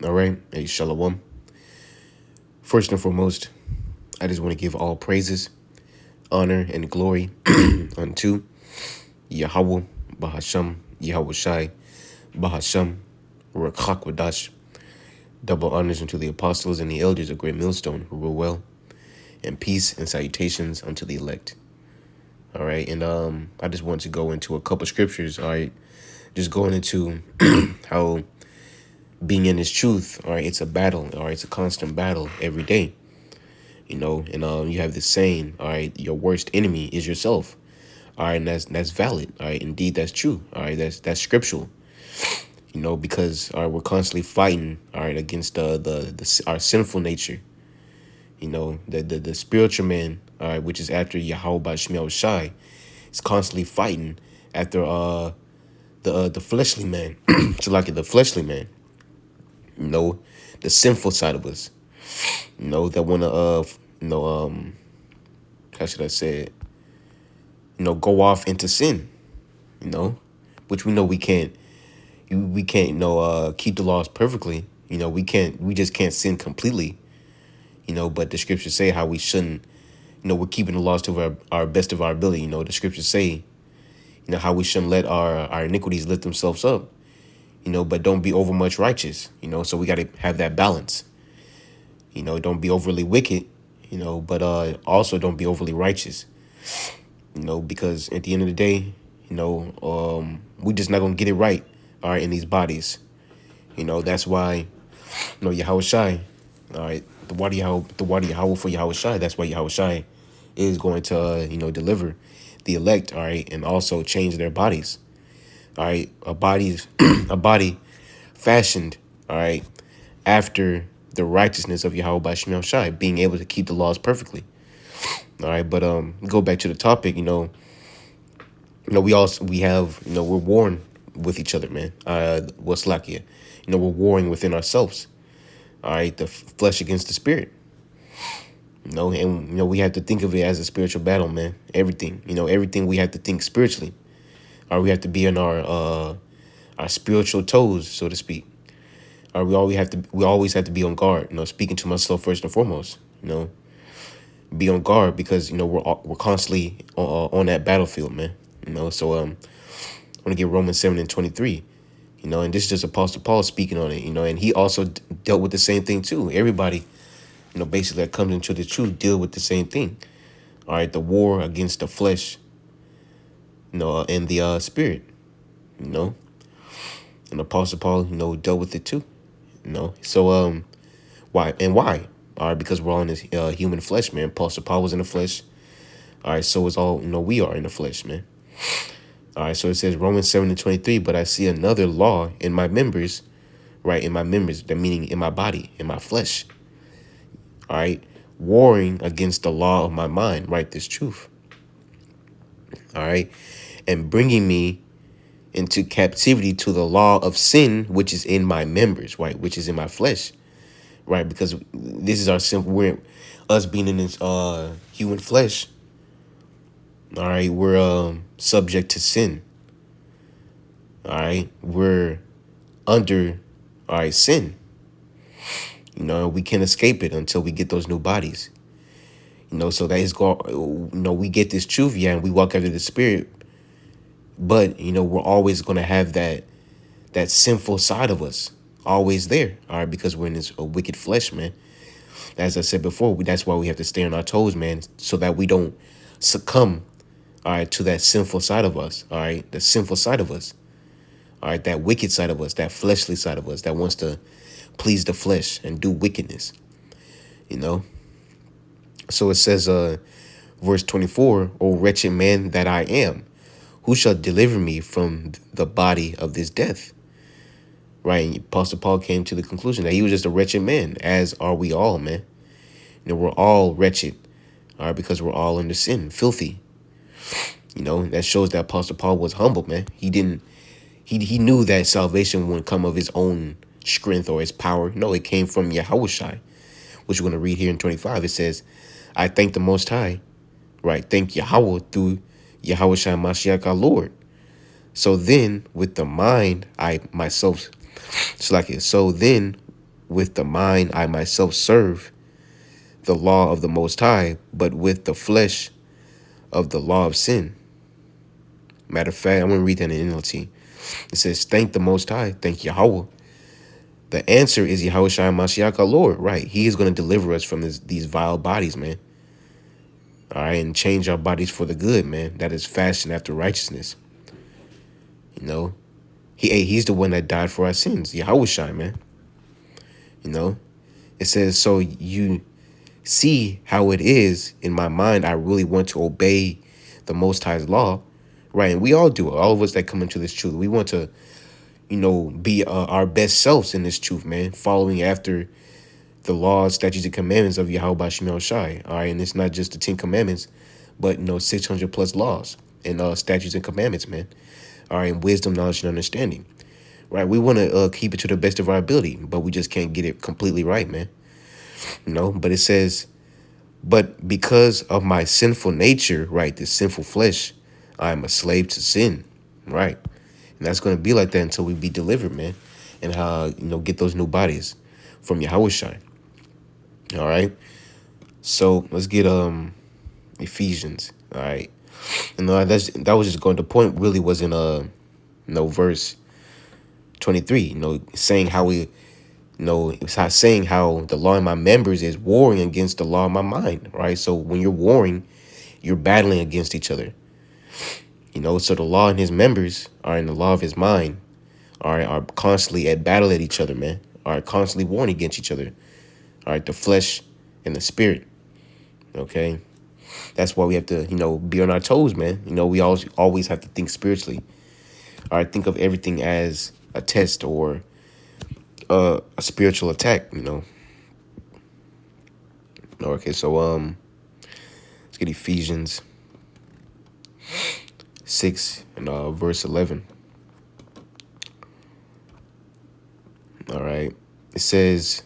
All right. Hey, Shalom. First and foremost, I just want to give all praises, honor, and glory unto Yahweh, Bahasham, Yahweh Shai, Bahasham, Rakakwadash. Double honors unto the apostles and the elders of Great Millstone who rule well, and peace and salutations unto the elect. All right. And I just want to go into a couple scriptures. All right. Just going into how being in this truth, all right, it's a battle, all right, it's a constant battle every day, and you have this saying, all right, your worst enemy is yourself, all right, and that's valid, all right, indeed, that's true, all right, that's scriptural, because all right, we're constantly fighting, all right, against our sinful nature, the spiritual man, all right, which is after Yahweh Shemiel Shai, is constantly fighting after the fleshly man, so like the fleshly man. The sinful side of us, that want to, how should I say it, go off into sin, you know, which we know we can't, keep the laws perfectly. We just can't sin completely, but the scriptures say how we shouldn't, we're keeping the laws to our best of our ability. The scriptures say, how we shouldn't let our iniquities lift themselves up, but don't be overmuch righteous, so we got to have that balance. Don't be overly wicked, but also don't be overly righteous, because at the end of the day, we just not gonna get it right, all right, in these bodies. That's why, Yahweh Shai, all right, the Wadi Yahweh for Yahweh Shai, that's why Yahweh Shai is going to, deliver the elect, all right, and also change their bodies, all right, a body fashioned, all right, after the righteousness of Yahweh by Shemel Shai, being able to keep the laws perfectly. All right, but go back to the topic. We have, we're warring with each other, man. What's like here? We're warring within ourselves. All right, the flesh against the spirit. And we have to think of it as a spiritual battle, man. Everything we have to think spiritually. Or we have to be on our spiritual toes, so to speak. Or we always have to be on guard. Speaking to myself first and foremost. Be on guard because we're constantly on that battlefield, man. So I want to get Romans 7:23. And this is just Apostle Paul speaking on it. And he also dealt with the same thing too. Everybody, basically that comes into the truth deal with the same thing. All right, the war against the flesh, and the spirit, and Apostle Paul, dealt with it too. So why? All right, because we're all in this human flesh, man. Apostle Paul was in the flesh. All right, so is all, we are in the flesh, man. All right, so it says Romans 7:23, but I see another law in my members, right? In my members, that meaning in my body, in my flesh. All right, warring against the law of my mind, right? This truth. All right, and bringing me into captivity to the law of sin, which is in my members, right? Which is in my flesh, right? Because this is our simple, us being in this human flesh. All right, we're subject to sin. All right, we're under, all right, sin. We can't escape it until we get those new bodies. So that is we get this truth, yeah, and we walk after the spirit. But we're always gonna have that sinful side of us always there, all right, because we're in this wicked flesh, man. As I said before, that's why we have to stay on our toes, man, so that we don't succumb, all right, to that sinful side of us, all right, the sinful side of us, all right, that wicked side of us, that fleshly side of us that wants to please the flesh and do wickedness, So it says, verse 24, O wretched man that I am, who shall deliver me from the body of this death? Right, and Apostle Paul came to the conclusion that he was just a wretched man, as are we all, man. We're all wretched, all right, because we're all under sin, filthy. That shows that Apostle Paul was humble, man. He knew that salvation wouldn't come of his own strength or his power. No, it came from Yahweh Shai, which we're going to read here in 25. It says, I thank the Most High, right? Thank Yahweh through Yahweh Shai Mashiach our Lord. So then, with the mind, I myself, so then, with the mind I myself serve the law of the Most High, but with the flesh of the law of sin. Matter of fact, I'm going to read that in NLT. It says, thank the Most High, thank Yahweh. The answer is Yahweh Shai Mashiach, our Lord, right? He is going to deliver us from these vile bodies, man. All right, and change our bodies for the good, man. That is fashion after righteousness. You know, he's the one that died for our sins, Yahweh Shai, man. You know, it says, so you see how it is in my mind. I really want to obey the Most High's law, right? And we all do it. All of us that come into this truth, we want to, be our best selves in this truth, man, following after the laws, statutes, and commandments of Yahweh Bashim Yahushai. All right, and it's not just the 10 commandments, but 600 plus laws and statutes and commandments, man. All right, and wisdom, knowledge, and understanding. Right, we want to keep it to the best of our ability, but we just can't get it completely right, man. But it says, but because of my sinful nature, right, this sinful flesh, I am a slave to sin, right? And that's going to be like that until we be delivered, man, and get those new bodies from Yahweh Shai. All right. So let's get Ephesians. All right. And that was just going. The point really was in verse 23. Saying how we, it's not saying how the law in my members is warring against the law in my mind. Right. So when you're warring, you're battling against each other. So the law in his members are in the law of his mind. Are constantly at battle at each other, man. Are constantly warring against each other. All right, the flesh and the spirit. Okay, that's why we have to, be on our toes, man. We always have to think spiritually. All right, think of everything as a test or a spiritual attack. Okay, so let's get Ephesians 6 and verse 11. All right, it says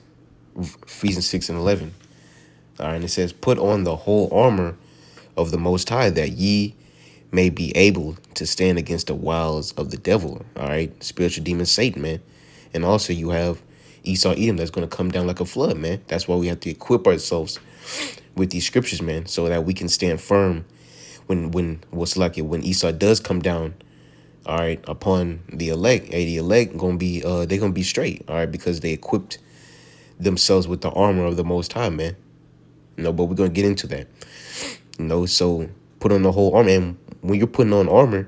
Ephesians 6 and 11. All right, and it says, put on the whole armor of the Most High, that ye may be able to stand against the wiles of the devil. All right, spiritual demon Satan, man. And also you have Esau Edom that's going to come down like a flood, man. That's why we have to equip ourselves with these scriptures, man, so that we can stand firm when Esau does come down. All right, upon the elect. The elect gonna be they're gonna be straight. All right, because they equipped themselves with the armor of the Most High, man. But we're going to get into that. So put on the whole armor. And when you're putting on armor,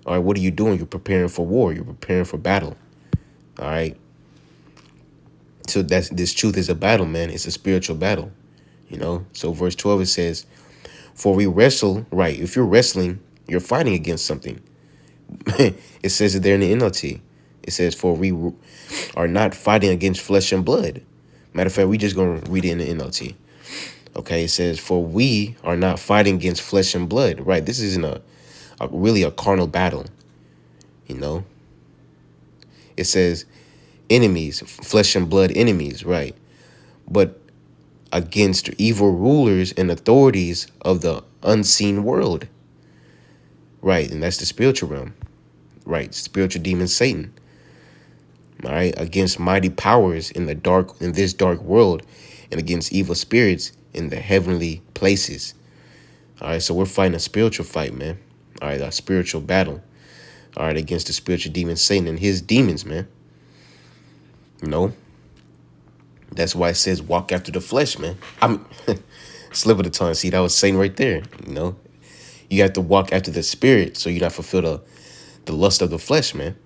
all right, what are you doing? You're preparing for war. You're preparing for battle. All right. So this truth is a battle, man. It's a spiritual battle. So verse 12, it says, for we wrestle, right? If you're wrestling, you're fighting against something. It says it there in the NLT. It says, for we are not fighting against flesh and blood. Matter of fact, we just going to read it in the NLT. Okay, it says, for we are not fighting against flesh and blood, right? This isn't really a carnal battle, It says enemies, flesh and blood enemies, right? But against evil rulers and authorities of the unseen world, right? And that's the spiritual realm, right? Spiritual demon Satan, all right? Against mighty powers in this dark world, and against evil spirits in the heavenly places. All right, so we're fighting a spiritual fight, man. All right, a spiritual battle. All right, against the spiritual demon Satan and his demons, man. That's why it says walk after the flesh, man. Slip of the tongue. See, that was Satan right there. You have to walk after the spirit, so you not fulfill the lust of the flesh, man.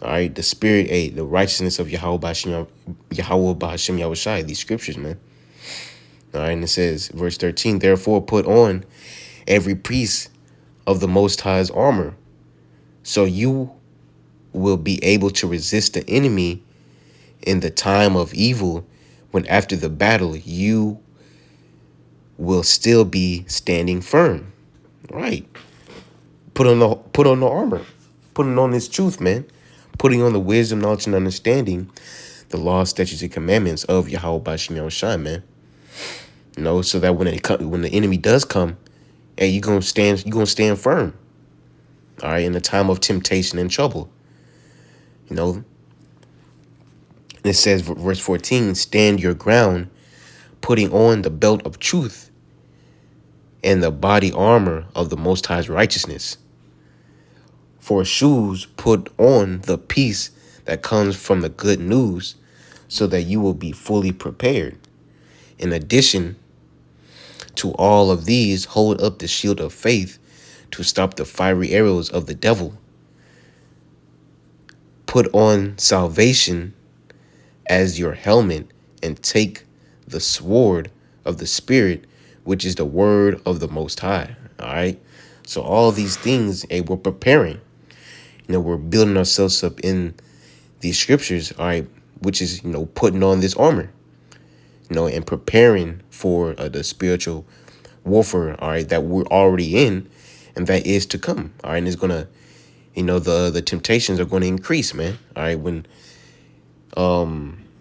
All right, the spirit, the righteousness of Yahweh B'Hashem Yahushai, these scriptures, man. All right, and it says, verse 13, therefore put on every piece of the Most High's armor, so you will be able to resist the enemy in the time of evil, when after the battle you will still be standing firm. Right. Put on the armor. Putting on this truth, man. Putting on the wisdom, knowledge, and understanding, the laws, statutes, and commandments of Yahweh B'Hashem Yahushai, man. So that when the enemy does come, hey, you're gonna stand firm. All right, in the time of temptation and trouble. It says, verse 14, stand your ground, putting on the belt of truth and the body armor of the Most High's righteousness. For shoes, put on the peace that comes from the good news, so that you will be fully prepared. In addition to all of these, hold up the shield of faith to stop the fiery arrows of the devil. Put on salvation as your helmet and take the sword of the Spirit, which is the word of the Most High. All right. So all these things, we're preparing. We're building ourselves up in these scriptures, all right, which is, putting on this armor, and preparing for the spiritual warfare, all right, that we're already in and that is to come, all right. And it's gonna, the temptations are going to increase, man, all right, when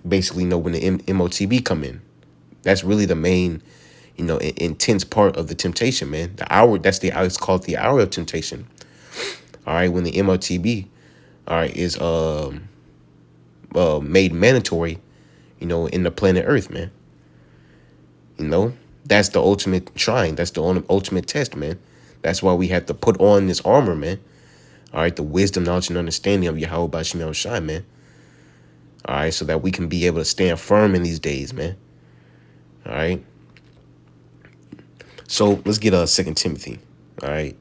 basically, when the MOTB come in. That's really the main, intense part of the temptation, man. The hour, it's called the hour of temptation. All right, when the MOTB, all right, is made mandatory, in the planet Earth, man. That's the ultimate trying. That's the ultimate test, man. That's why we have to put on this armor, man. All right, the wisdom, knowledge, and understanding of Yahweh Bashim Yahushai, man. All right, so that we can be able to stand firm in these days, man. All right. So let's get 2 Timothy. All right.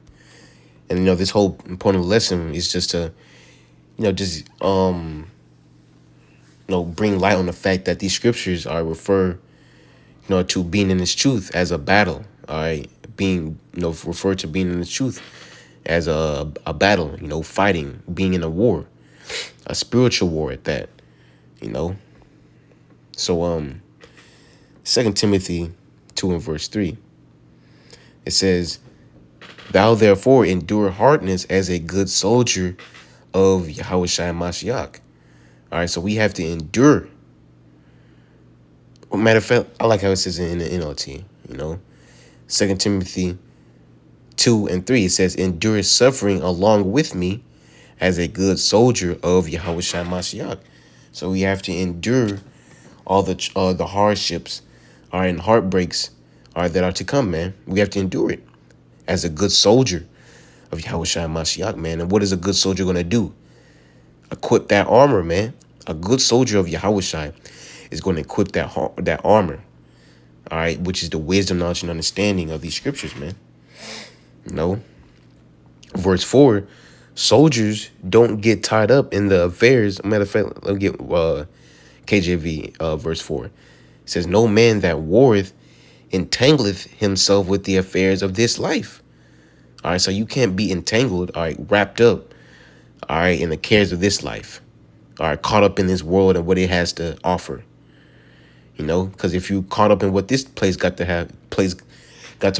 And, this whole point of the lesson is just to, bring light on the fact that these scriptures are refer, to being in this truth as a battle. All right. Being, referred to being in the truth as a battle, fighting, being in a war, a spiritual war at that, So, 2 Timothy 2 and verse 3, it says, thou therefore endure hardness as a good soldier of Yahushua Mashiach. All right, so we have to endure. Matter of fact, I like how it says in the NLT, 2 Timothy 2 and 3, it says, endure suffering along with me as a good soldier of Yahushua Mashiach. So we have to endure all the hardships, and heartbreaks, that are to come, man. We have to endure it as a good soldier of Yahushua Mashiach, man. And what is a good soldier going to do? Equip that armor, man. A good soldier of Yahushua is going to equip that armor, all right, which is the wisdom, knowledge, and understanding of these scriptures, man. Verse 4, soldiers don't get tied up in the affairs. Matter of fact, let me get KJV, verse 4. It says, no man that warreth entangleth himself with the affairs of this life. All right, so you can't be entangled, all right, wrapped up, all right, in the cares of this life, all right, caught up in this world and what it has to offer, because if you caught up in what this place got to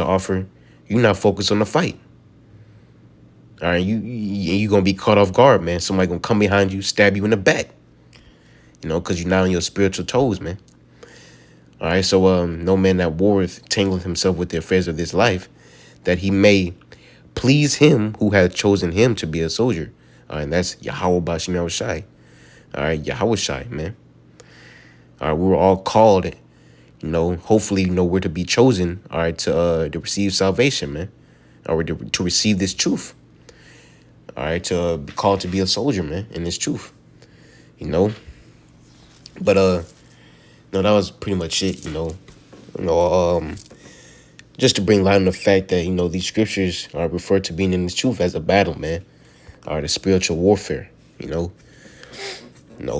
offer, you're not focused on the fight. All right, you're going to be caught off guard, man. Somebody going to come behind you, stab you in the back, because you're not on your spiritual toes, man. All right, so no man that warreth tangleth himself with the affairs of this life, that he may please him who hath chosen him to be a soldier. All right, and that's Yahweh Bashim Yahushai. All right, Yahushai, man. All right, we were all called, hopefully, we're to be chosen, all right, to receive salvation, man. Or to receive this truth. All right, to be called to be a soldier, man, in this truth. But no, that was pretty much it, just to bring light on the fact that, these scriptures are referred to being in this truth as a battle, man. All right, a spiritual warfare,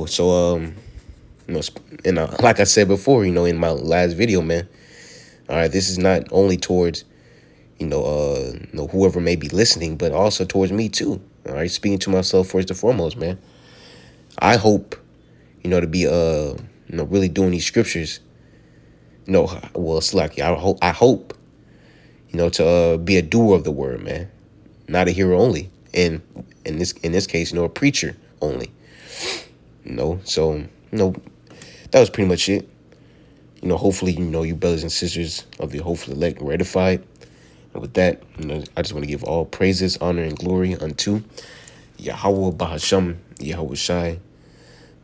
so, and like I said before, in my last video, man, all right, this is not only towards, whoever may be listening, but also towards me too. All right, speaking to myself first and foremost, man. I hope, to be, really doing these scriptures. Well, it's like I hope, to be a doer of the word, man, not a hearer only. And in this case, a preacher only. So that was pretty much it. Hopefully, you brothers and sisters of the hopeful elect were edified. And with that, I just want to give all praises, honor, and glory unto Yahweh Bahasham, Yahweh Shai,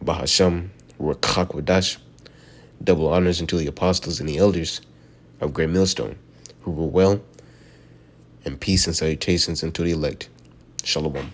Bahasham, Rakak Wadash. Double honors unto the apostles and the elders of Great Millstone, who rule well, and peace and salutations unto the elect. Shalom.